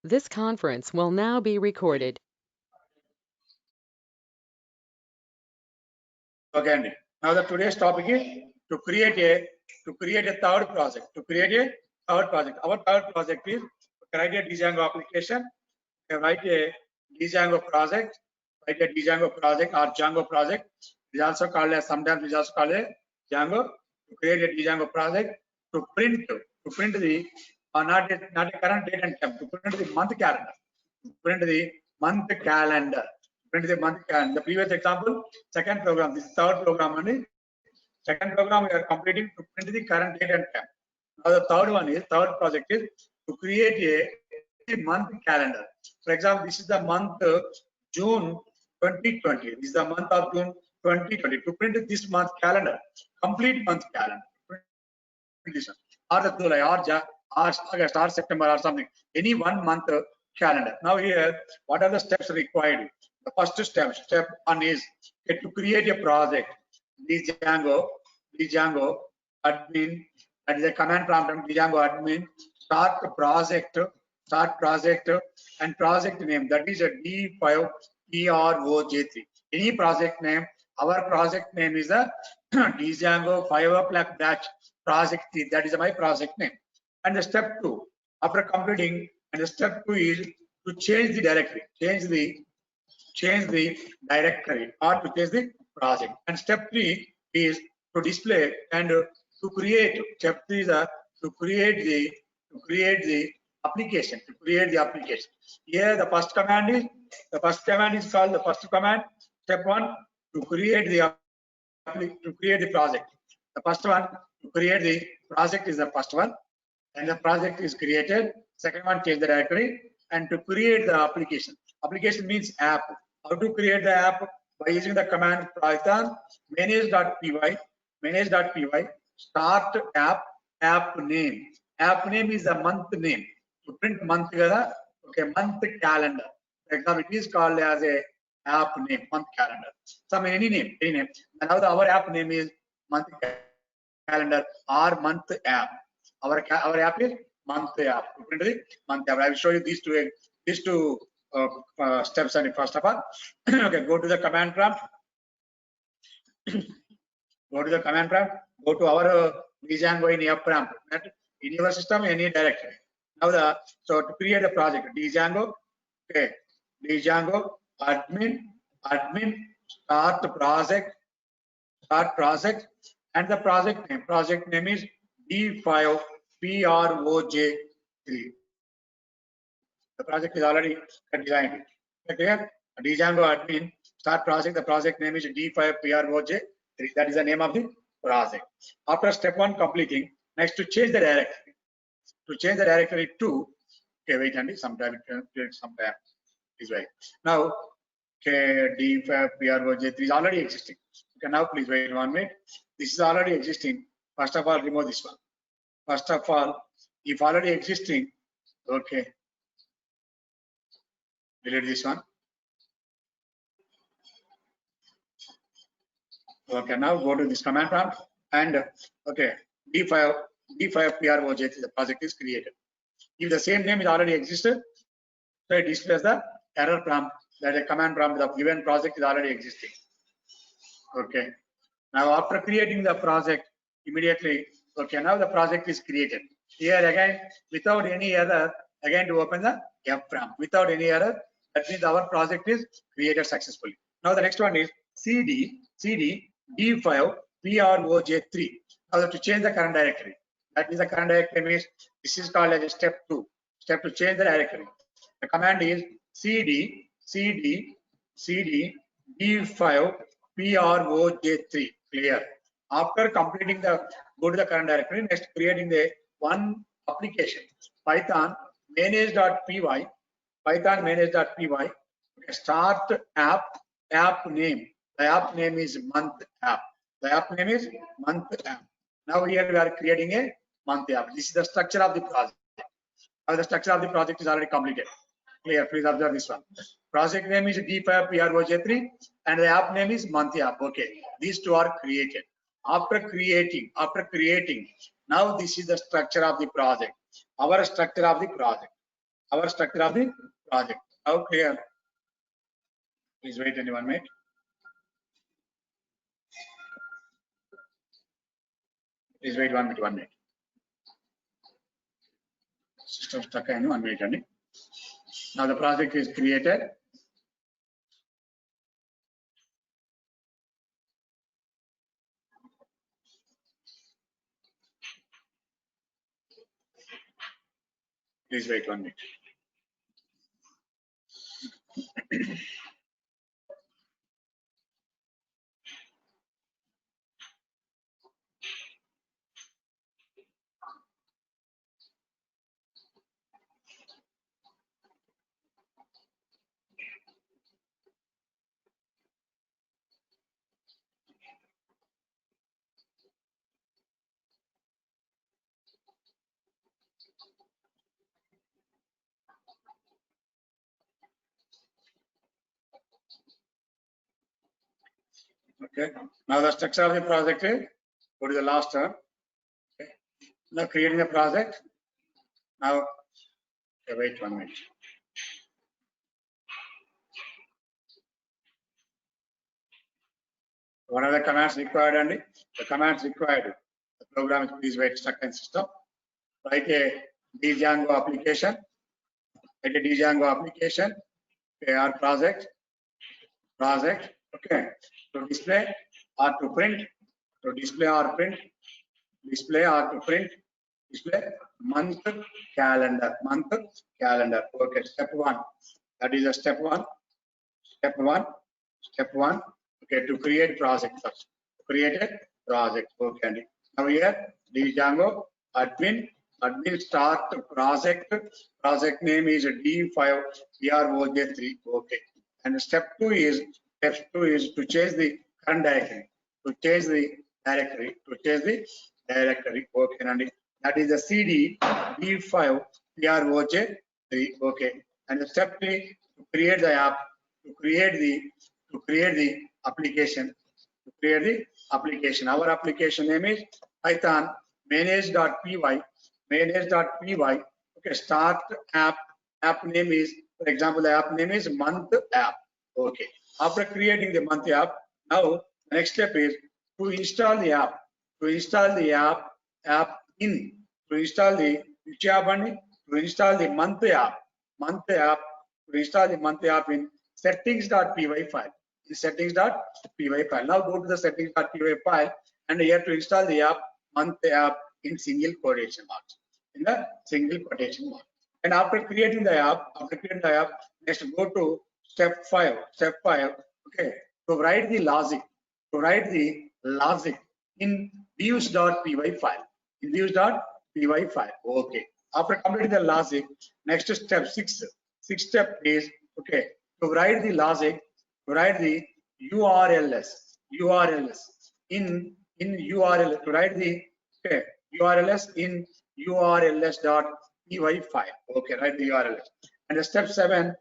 This conference will now be recorded. Okay, Andy. Now the today's topic is to create a third project. To create a third project. Our third project is to write a Django application. Write a Django project. Write a Django project or Django project. It is also called as sometimes it is also called a Django. To create a Django project to print the not a current date and time, to print the month calendar. Print the month calendar. Print the month calendar. The previous example, second program. This third program only. Second program we are completing to print the current date and time. Now the third project is to create a month calendar. For example, this is the month June 2020. This is the month of June 2020. To print this month calendar, complete month calendar. Or the July or August or September or something. Any 1 month calendar. Now here, what are the steps required? The first step one is to create a project. Django admin, that is a command prompt from Django admin, start project, and project name, that is a D5 PROJ3. Any project name, our project name is a Django 5 batch project 3, that is my project name. And the step 2, after completing, and the step 2 is to change the directory, change the directory or to change the project. And step 3 is to display and to create. Step 3 is to create the application. Here the first command is called the first command. Step 1 to create the project. The first one to create the project is the first one, and the project is created. Second one, change the directory, and to create the application. Application means app. How to create the app? By using the command Python manage.py start app name. App name is the month name. To print month together, okay, month calendar. For example, it is called as a app name, month calendar. Some any name. And now our app name is month calendar or month app. Our app is month app. To print the month app. I will show you these two steps. And first of all, okay, go to the command prompt. Go to the command prompt. Go to our Django in F prompt. In your system, any directory. Now so to create a project, Django, okay, Django admin start project, and the project name is D5 PROJ3. The project is already designed. Clear? Django admin start project. The project name is D5 PROJ3. That is the name of the project. After step 1 completing, next to change the directory. To change the directory to, okay, wait, Andy, sometime is right. Now, okay, D5 PROJ3 is already existing. Okay, now please wait 1 minute. This is already existing. First of all, remove this one. First of all, if already existing, okay, delete this one. Okay, now go to this command prompt and okay, D5 PROJ3, the project is created. If the same name is already existed, so it displays the error prompt that a command prompt of given project is already existing. Okay. Now after creating the project, immediately, okay, now the project is created. Here again, without any error, again to open the F prompt. Without any error, that means our project is created successfully. Now the next one is CD D5 PROJ3. Now to change the current directory. That is the current directory means this is called as a step 2. Step to change the directory. The command is CD D5 PROJ3. Clear. After completing go to the current directory, next creating the one application. Python manage.py start app name. The app name is month app. Now here we are creating a month app. This is the structure of the project. Now the structure of the project is already completed. Clear. Please observe this one. Project name is D5 PROJ3 and the app name is month app. Okay. These two are created. After creating, now this is the structure of the project. Our structure of the project. our structure of the project. Now clear? Please wait only 1 minute. Please wait 1 minute. 1 minute. System stuck in 1 minute only. Now the project is created. Please wait 1 minute. Okay. Now the structure of the project is, go to the last term. Okay. Now creating the project. Now, okay, wait 1 minute. What are the commands required? And the commands required. The program is please wait structure and system. Write a Django application. Write a Django application. Okay, our project. Okay. To display or to print. To display or print. Display or to print. Display month calendar. Okay. Step 1. That is a step 1. Step 1. Okay. To create project first. Create a project. Okay. Now here Django admin start project. Project name is D5 PROJ3. Okay. And step 2 is to change the current directory. Okay. And that is the CD D5 PROJ3. Okay. And step 3 to create the app. To create the application. Our application name is Python manage.py. Okay, start app. App name is, for example, the app name is month app. Okay. After creating the month app, now the next step is to install the app. To install the which app only? To install the month app. To install the month app in settings.py file. Now go to the settings.py file and here to install the app, month app in single quotation marks. And after creating the app, next go to step 5. Okay. To write the logic in views.py file. Okay. After completing the logic, next step 6 step is okay to write the logic. Write the URLs in URL. To write the URLs in urls.py file. Okay, write the URLs. And the step 7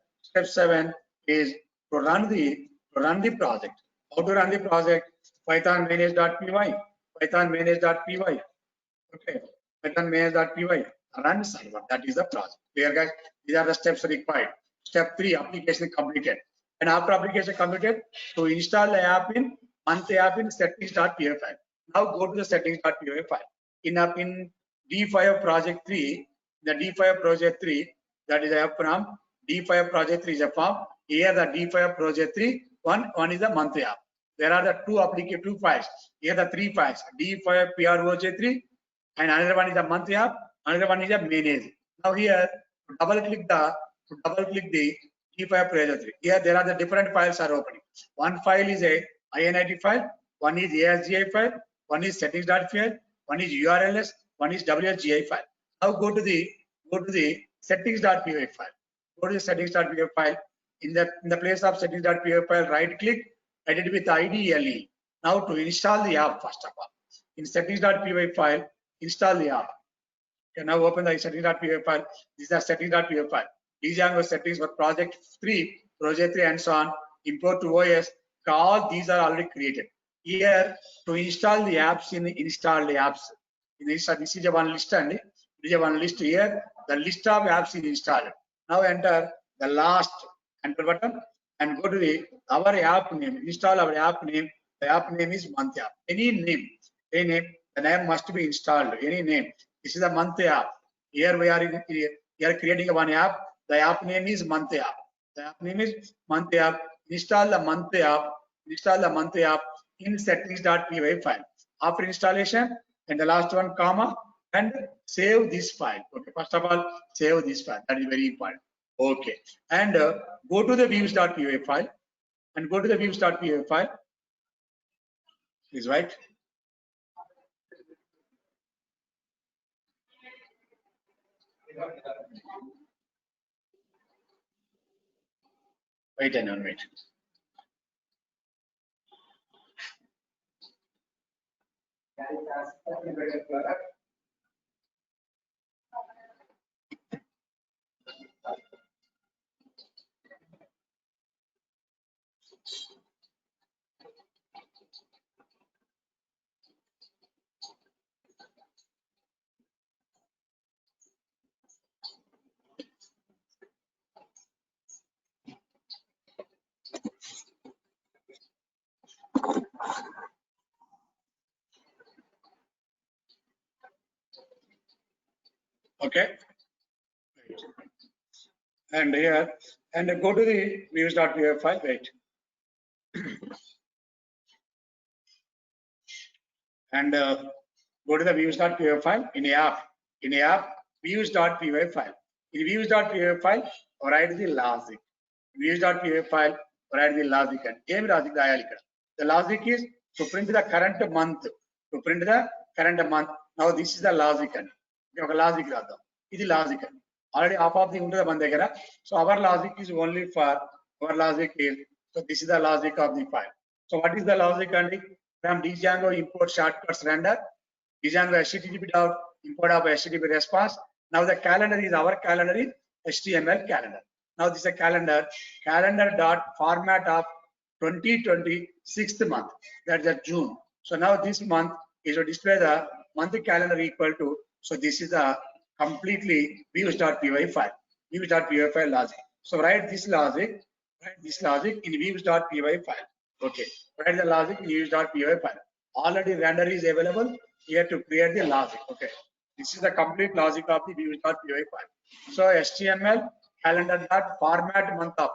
is to run the project. How to run the project? Python manage.py. Okay, Python manage.py. Run server. That is the project. There, guys. These are the steps required. Step 3, application completed. And after application completed, to install the app in month app in settings.py file. Now go to the settings.py file. In D5 project 3, the D5 project 3, that is a from D5 project 3 is a form. Here the D5 project 3, one is the month app. There are the two files. Here the 3 files. D5 PROJ3 and another one is the month app. Another one is a manage. Now here double click the D5 project 3. Here there are the different files are opening. One file is a INIT file, one is ASGI file, one is settings.py, one is URLs, one is WSGI file. Now go to the settings.py file. Go to the settings.py file. In the place of settings.py file, right click, edit with IDLE. Now to install the app first of all. In settings.py file, install the app. Okay, now open the settings.py file. These are settings.py file. Django settings for project 3 and so on. Import to OS. All these are already created. Here to install the apps in install the apps. This is a one list and this is one list here. The list of apps is installed. Now enter the last enter button and go to the our app name. Install our app name. The app name is month app. Any name, the name must be installed. Any name. This is the month app. Here we are creating one app. The app name is month app. The app name is month app. Install the month app. Install the month app in settings.py file. After installation, and the last one comma and save this file. Okay, first of all, save this file. That is very important. Okay, and go to the views.py file and go to the views.py file. Is right. Wait a minute. Okay. And here, and go to the views.py file. Wait. And go to the views.py file in app. In app, views.py file. In views.py file, write the logic. Views.py file, write the logic. And game logic the logic is to print the current month. To print the current month. Now this is the logic. Logic. This is logic. Already half of the under the so our logic is only for our logic is so this is the logic of the file. So what is the logic? And from Django import shortcuts render, Django HTTP dot import of HTTP response. Now the calendar is our calendar is HTML calendar. Now this is a calendar dot format of 2020 6th month, that's the June. So now this month is to display the month calendar equal to, so this is the completely views.py file, views.py file logic. So write this logic in views.py file. Okay, write the logic in views.py file. Already render is available here to create the logic. Okay, this is the complete logic of the views.py file. So HTML calendar dot format month of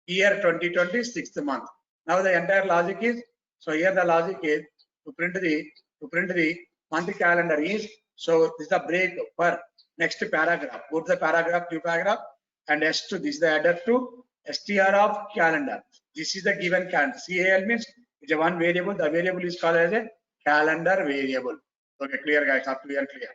year 2020 6th month. Now the entire logic is, so here the logic is to print the month calendar is, so this is the break for next paragraph. Go to the paragraph, new paragraph, and S2, this is the header to str of calendar. This is the given calendar. CAL means it's a one variable. The variable is called as a calendar variable. Okay, clear guys, up to here clear.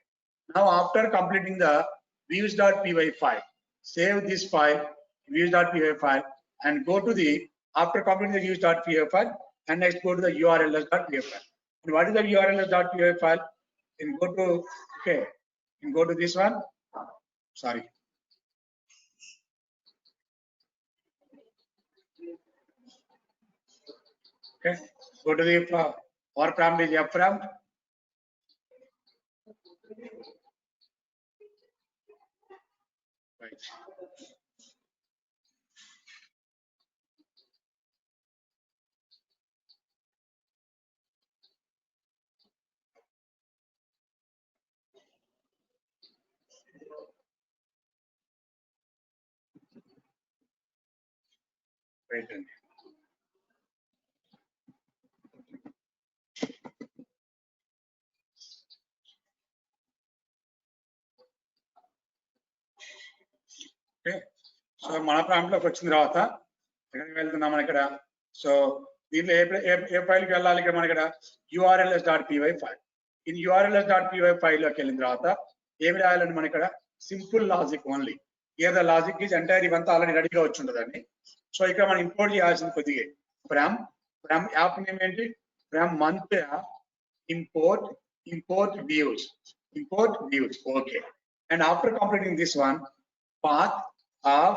Now after completing the views.py file, save this file, views.py file, and go to the, after completing the views.py file, and next go to the urls.py file. And what is the urls.py file? And go to, okay, and go to this one. Sorry. Okay, go to the or prompt is F prompt. Right. Wait a minute. Okay, so మన prompt లోకి వచ్చిన తర్వాత ఎక్కడికి వెళ్తున్నాం మనం ఇక్కడ, so దీంట్లో ఏ file కి వెళ్ళాలి ఇక్కడ మన ఇక్కడ urls.py file. In urls.py file లోకి వెళ్ళిన తర్వాత ఏమి రాయాలని మన ఇక్కడ simple logic only. Here the logic is entire ఇవంతా ఆల్రెడీ రెడీగా వచ్చి ఉంటుందండి. సో ఇక్కడ మనం ఇంపోర్ట్ చేయాల్సింది కొద్దిగా ఫ్రమ్ యాప్ నేమ్ ఏంటి, from month import views. Okay, and after completing this one, path of,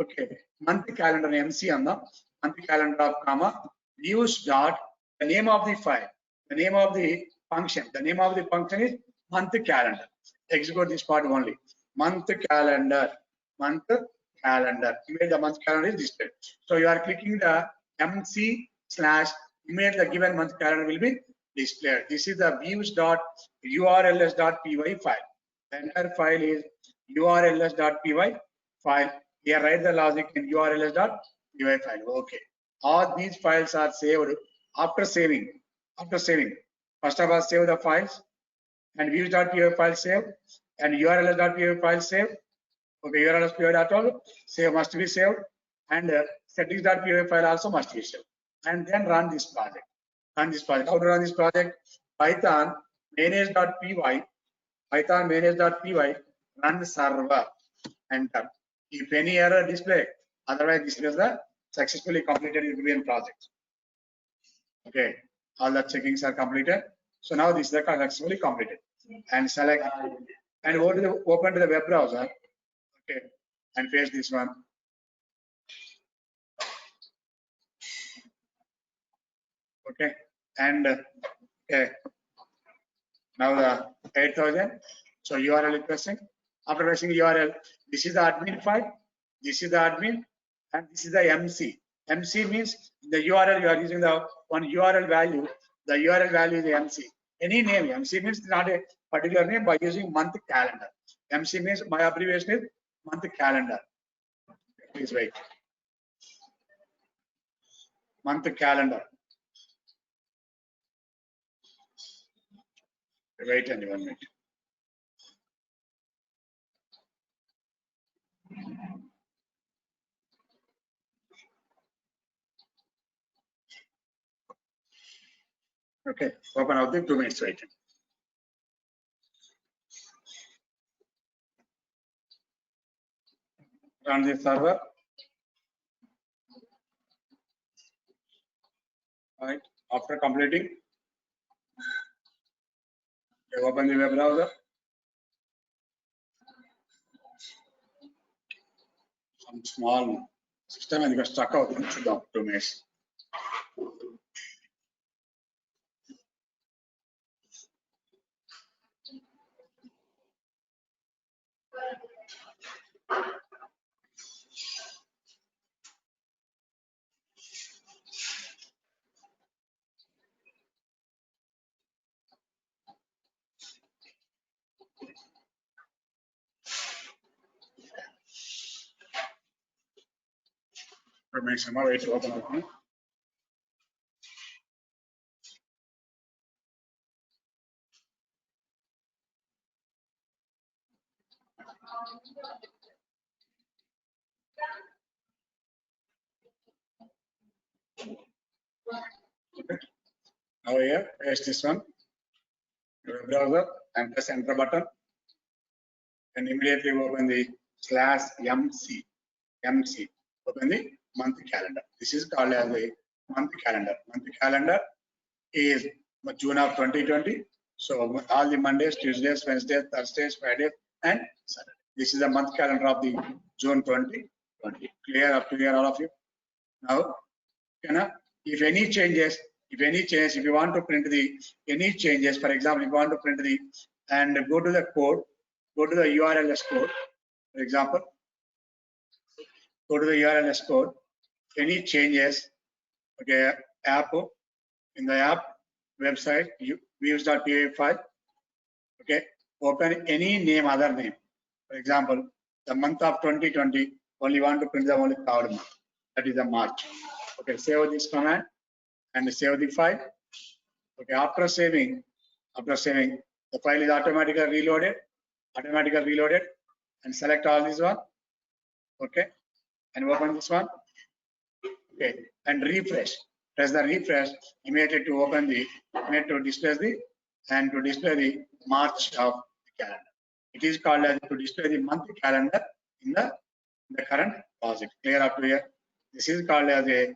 okay, month calendar MC on the month calendar of comma views dot the name of the file, the name of the function is month calendar. Execute this part only, month calendar calendar. Image the month calendar is displayed. So you are clicking the MC/image the given month calendar will be displayed. This is the views.urls.py file. The entire file is urls.py file. Here write the logic in urls.py file. Okay. All these files are saved after saving. First of all, save the files and views.py file saved and urls.py file saved. Okay, urls.py save must be saved and settings.py file also must be saved. And then run this project. How to run this project? Python manage.py run server. Enter. If any error display, otherwise this is the successfully completed Vivian project. Okay, all the checkings are completed. So now this is the successfully completed. And select and open to the web browser. Okay, and paste this one. Okay, and okay. Now the 8000. So URL is pressing. After pressing URL, this is the admin file. This is the admin, and this is the MC. MC means the URL you are using the one URL value. The URL value is the MC. Any name. MC means not a particular name by using month calendar. MC means my abbreviation is month calendar. Please wait. Month calendar. Wait only 1 minute. Okay, open out the 2 minutes waiting. Run the server. Right. After completing, you open the web browser. Some small system and you got stuck out into the 2 minutes. Remains more way to open up. Okay. Now here, paste this one. Web browser and press enter button. And immediately open the /MC. Open the month calendar. This is called as a month calendar. Month calendar is June of 2020. So all the Mondays, Tuesdays, Wednesdays, Thursdays, Fridays, and Saturday. This is the month calendar of the June 2020. Clear up to here, all of you. Now, if any changes, if you want to print any changes, for example, if you want to print and go to the code, go to the URLs code, for example, go to the URLs code, any changes, okay, app, in the app website, views.py file, okay, open any name, other name. For example, the month of 2020, only want to print the only 3rd month, that is the March. Okay, save this command and save the file. Okay, after saving, the file is automatically reloaded, and select all this one. Okay, and open this one. Okay, and refresh. Press the refresh immediately to open to display the March of the calendar. It is called as to display the month calendar in the current project. Clear up to here. This is called as a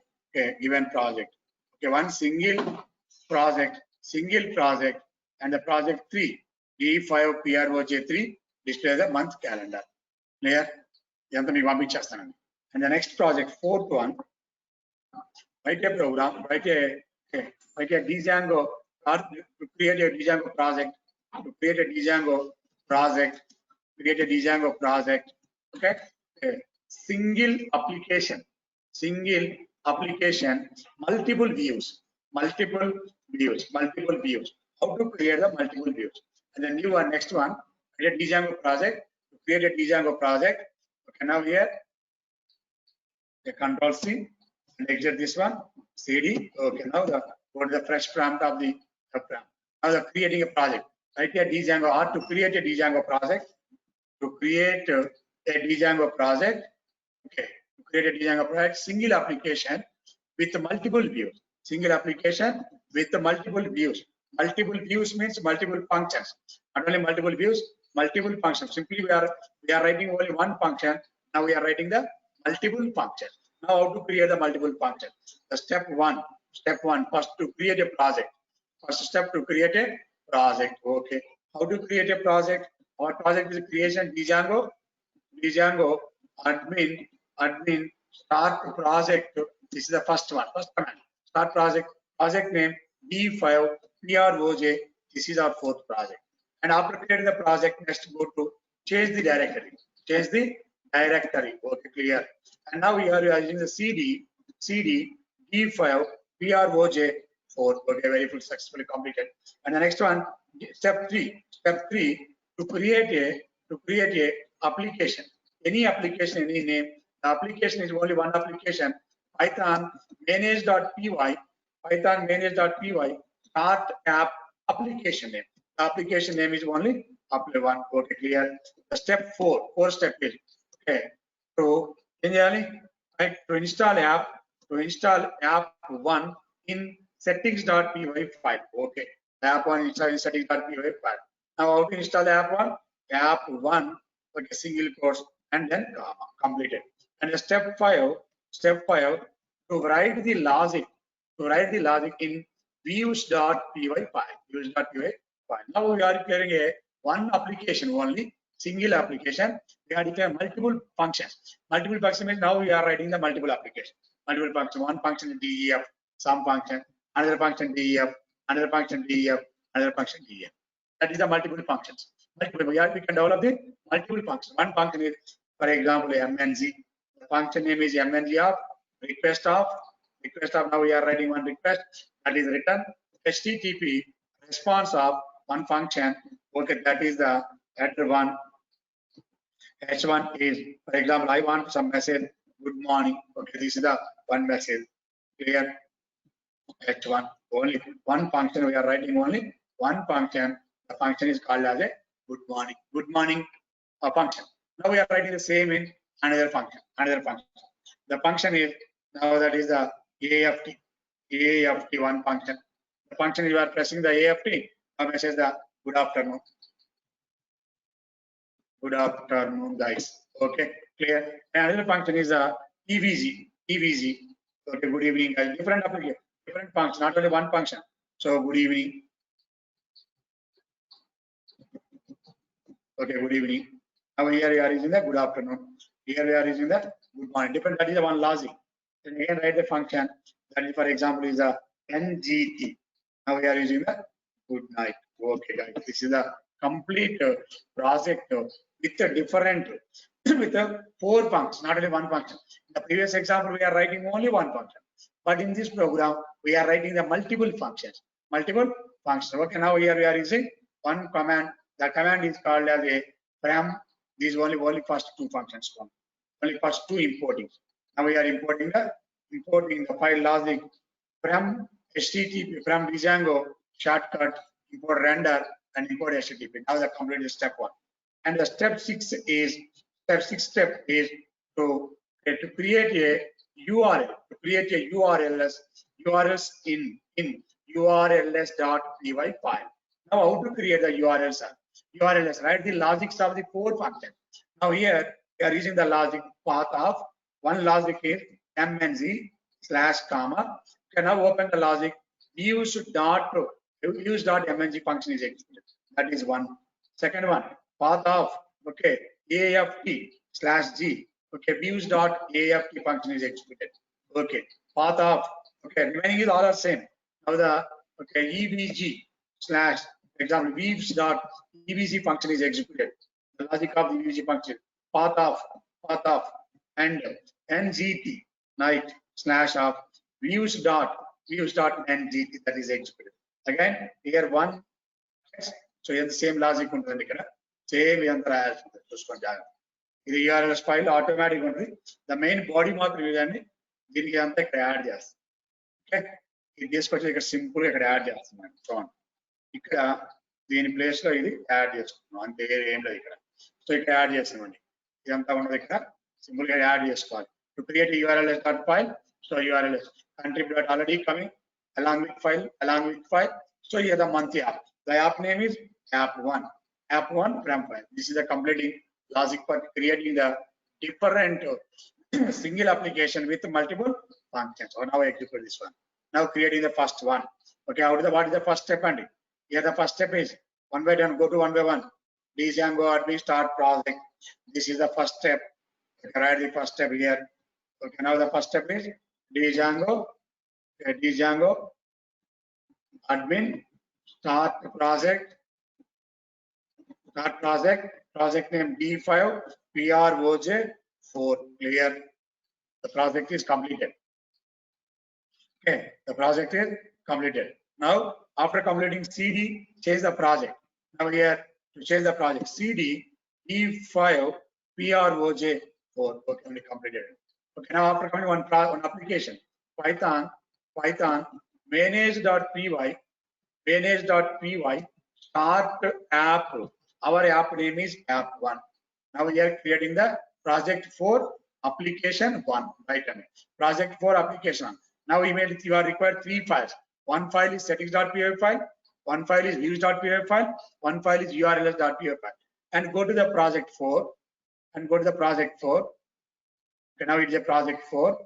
given project. Okay, one single project, and the project 3, D5PROJ3 display the month calendar. Clear? And the next project, 4th one, write a program, write a Django, or to create a Django project, create a Django project. Okay. single application, multiple views. How to create the multiple views? And then new one, next one, create a Django project. To create a Django project. Okay, now here, the Control C and exit this one, CD. Okay, now the go to the fresh prompt of the prompt. Now the creating a project. Right here, Django or to create a Django project. To create a Django project. Okay, to create a Django project, single application with multiple views. Single application with multiple views. Multiple views means multiple functions. Not only multiple views, multiple functions. Simply we are writing only one function. Now we are writing the multiple functions. Now how to create the multiple functions? The step one, first to create a project. First step to create a project. Okay. How to create a project? Our project is creation Django admin start project. This is the first one, first command. Start project name D5 PROJ. This is our fourth project. And after creating the project, next go to change the directory. Okay, clear. And now we are using the CD D5 PROJ 4. Okay, very full, successfully completed. And the next one, step three to create a application. Any application, any name. The application is only one application. Python manage.py start app application name. The application name is only apply one. Okay, clear. The step four step is okay. So generally, right, to install app one in settings.py file. Okay, app one install in settings.py file. Now how to install app one? Okay, single quotes and then completed. And step five to write the logic in views.py file. Now we are declaring a one application only, single application. We are declaring multiple functions. Multiple functions means now we are writing the multiple application. Multiple function, one function def, some function, another function def, another function def, another function def. That is the multiple functions. We can develop the multiple functions. One function is, for example, MNZ. The function name is MNZ of request of. Now we are writing one request that is return HTTP response of one function. Okay, that is the header one. H1 is, for example, I want some message, good morning. Okay, this is the one message. Clear. H1 only one function. We are writing only one function. The function is called as a good morning function. Now we are writing the same in another function. The function is now that is the AFT one function. The function you are pressing the AFT, a message the good afternoon guys. Okay, clear. And another function is a EVG. Okay, good evening guys. Different application, different function, not only one function. So good evening. Okay, good evening. Now here we are using the good afternoon. Here we are using the good morning. Different, that is the one logic. Then again write the function that is, for example, is a NGT. Now we are using the good night. Okay guys, this is the complete project with a different with a four functions, not only one function. In the previous example, we are writing only one function, but in this program we are writing the multiple functions. Okay, now here we are using one command. The command is called as a from. These only first two functions, only first two importing. Now we are importing the file logic from HTTP, from Django shortcut, import render and import HTTP. Now the complete is step one. And the step six is to create a URL, URLs in urls.py file. Now how to create the URLs? Write the logics of the four functions. Now here we are using the logic path of one logic is MNZ / comma. You can now open the logic views.mng function is executed. That is one. Second one, path of AFT/G. Okay, views.aft function is executed. Okay, path of remaining is all are same. Now the EVG / for example views.evg function is executed. The logic of the EVG function, path of, and NGT night slash of views dot NGT, that is executed. Again, here one, so here the same logic ఉంటుంది ఇక్కడ same ఎంత రాయాల్సి ఉంటుంది చూసుకోండి జాగ్రత్త. ఇది URLs file automatic ఉంటుంది. The main body మాత్రం ఇదని దీనికి అంతా ఇక్కడ యాడ్ చేస్తాం. ఓకే, ఇది తీసుకొచ్చి ఇక్కడ సింపుల్ గా ఇక్కడ యాడ్ చేస్తున్నాం. చూడండి ఇక్కడ దీని ప్లేస్ లో ఇది యాడ్ చేసుకుంటున్నాం, అంతే ఏం లేదు ఇక్కడ. సో ఇక్కడ యాడ్ చేస్తామండి, ఇదంతా ఉన్నది ఇక్కడ సింపుల్ గా యాడ్ చేసుకోవాలి. To create URLs dot file, so URLs contrib dot already coming along with file. So here the month app, the app name is app1 from file. This is the completing logic for creating the different single application with multiple functions. So now execute this one. Now creating the first one. Okay, what is the first step? And here the first step is one by one, go to one by one. Django admin start project. This is the first step. Write the first step here. Okay, now the first step is Django admin start project. Project name D5 PROJ4. Clear. The project is completed. Okay, the project is completed. Now after completing CD, change the project. Now here to change the project, CD D5 PROJ4. Okay, only completed. Okay, now after completing one application, Python manage.py start app. Our app name is app1. Now we are creating the project 4 application 1. Right, project 4 application 1. Now you are required 3 files. One file is settings.py file, one file is views.py file, one file is urls.py file. And go to the project 4. Okay, now it's a project 4.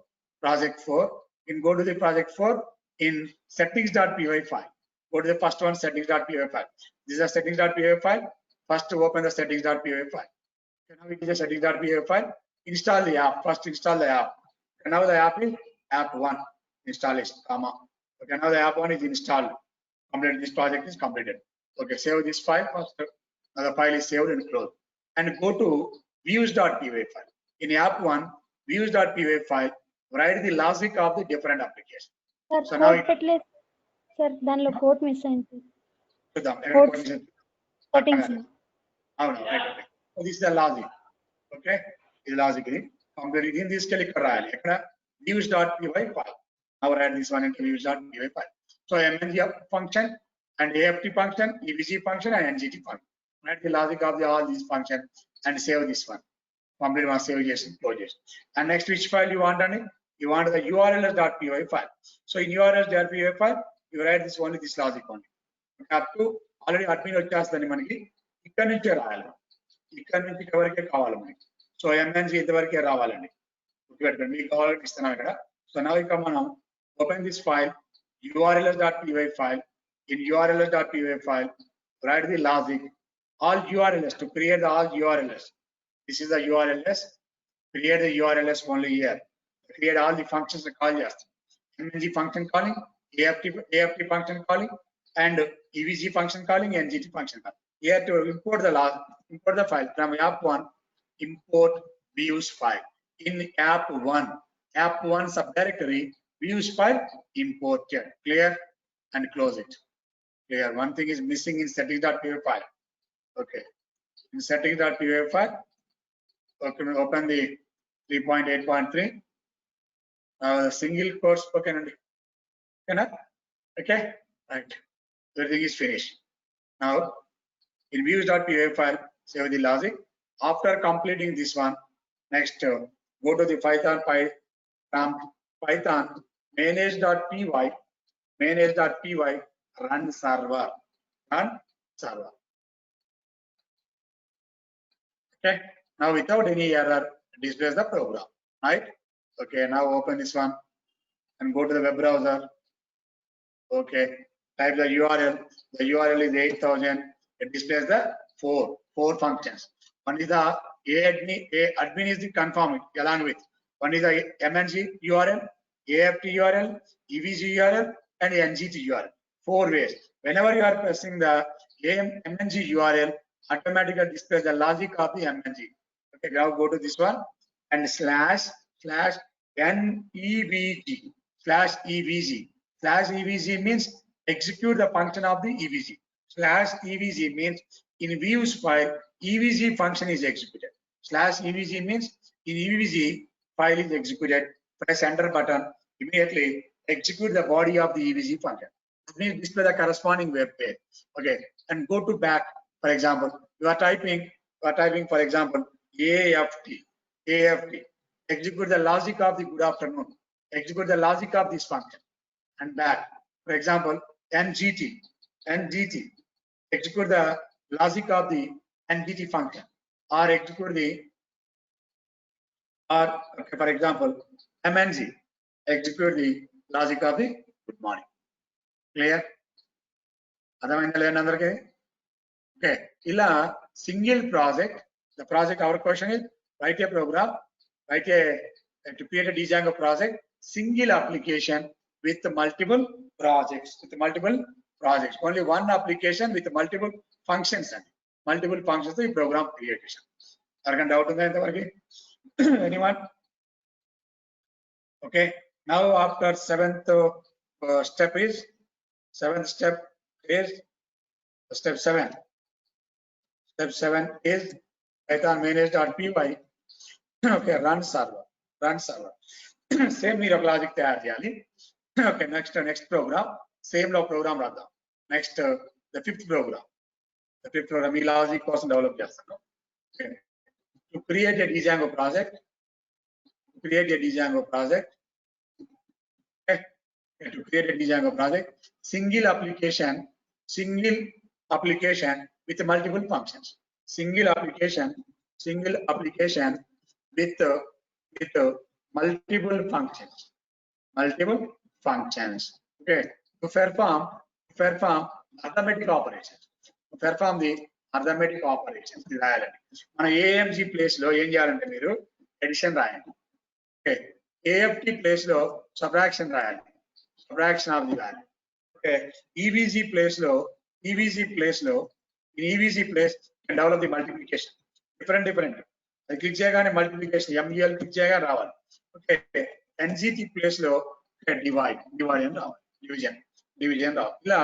You go to the project 4 in settings.py file. Go to the first one, settings.py file. This is a settings.py file. First open the settings.py file. Okay, now it is a settings.py file. Install the app. First install the app. Okay, now the app is app1 installation, comma. Okay, now the app1 is installed. Complete. This project is completed. Okay, save this file first. Now the file is saved and closed. And go to views.py file. In app1 views.py file, write the logic of the different application. So now sir, danlo code miss ayindi. Settings. Oh no, right. So this is the logic. Okay, this is logic. Complete in this kelly karayali. Ekkada views.py file. Now write this one into views.py file. So MNG function and AFT function, EVG function and NGT function. Write the logic of all these functions and save this one. Complete one, save yes, close yes. And next, which file you want on it? You want the urls.py file. So in urls.py file, you write this only, this logic only. Up to already admin వచ్చేస్తని మనకి ఇక్కడ నుంచే రాయాలి, ఇక్కడ నుంచి ఇక్కడ వరకే కావాలి మనకి. సో MNG ఇంతవరకే రావాలండి, గుర్తుపెట్టుకోండి. మీకు కావాలంటే ఇస్తున్నాం ఇక్కడ. సో now ఇక మనం open this file, urls.py file. In urls.py file, write the logic, all URLs, to create the all URLs. This is the URLs. Create the URLs only here. Create all the functions that call just MNG function calling, AFT function calling, and EVG function calling, NGT function calling. Here to import the file from app1, import views file. In app1 subdirectory, views file imported. Clear? And close it. Clear. One thing is missing in settings.py file. Okay. In settings.py file, okay, open the 3.8.3. Single quote spoken. Okay, right. Everything is finished. Now in views.py file, save the logic. After completing this one, next go to the Python manage.py run server. Okay, now without any error, displays the program, right? Okay, now open this one and go to the web browser. Okay, type the URL. The URL is 8000. It displays the four functions. One is the admin is the confirm along with. One is the MNG URL, AFT URL, EVG URL, and NGT URL. 4 ways. Whenever you are pressing the MNG URL, automatically displays the logic of the MNG. Okay, now go to this one. and slash NEVG slash EVG. Slash EVG means execute the function of the EVG. Slash EVG means in views file EVG function is executed. Slash EVG means in EVG file is executed. Press enter button, immediately execute the body of the EVG function. It means display the corresponding web page. Okay, and go to back. For example, you are typing for example AFT. Execute the logic of the good afternoon. Execute the logic of this function and back. For example, NGT. Execute the logic of the NGT function, or execute the okay, for example MNG. Execute the logic of the good morning. Clear? Okay, ila single project. The project, our question is write a program, to create a Django project, single application with multiple projects. Only one application with multiple functions and multiple functions the program creation. Doubt anyone? Okay, now after seventh step is step 7. Step 7 is Python manage.py. Okay, run server. Same మీరు ఒక logic తయారు చేయాలి. Okay, next program, same లో program రాద్దాం. Next the fifth program ఈ logic కోసం develop చేస్తాను. Okay. To create a Django project, okay. To create a Django project, single application with multiple functions. Single application with multiple functions. Okay, to perform arithmetic operations. రాయాలండి. మన AMG place లో ఏం చేయాలంటే మీరు edition రాయండి. Okay, AFT place లో subtraction రాయాలి. Subtraction of the value. Okay, EVG place లో in EVG place can develop the multiplication. Different. అది క్లిక్ చేయగానే మల్టిప్లికేషన్ MGL క్లిక్ చేయగానే రావాలి. ఓకే, NGT ప్లేస్ లో డివైడ్ అని రావాలి. డివిజన్ రావాలి. ఇలా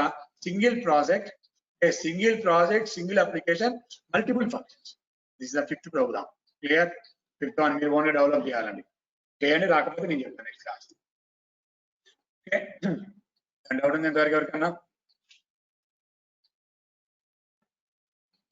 single project, single application, multiple functions. This is the fifth program. Clear? Fifth one మీరు ఓన్లీ డెవలప్ చేయాలండి. చేయండి, రాకపోతే నేను చెప్తాను నెక్స్ట్ క్లాస్. ఓకే, డౌట్ ఉంది ఎంతవరకు ఎవరికన్నా?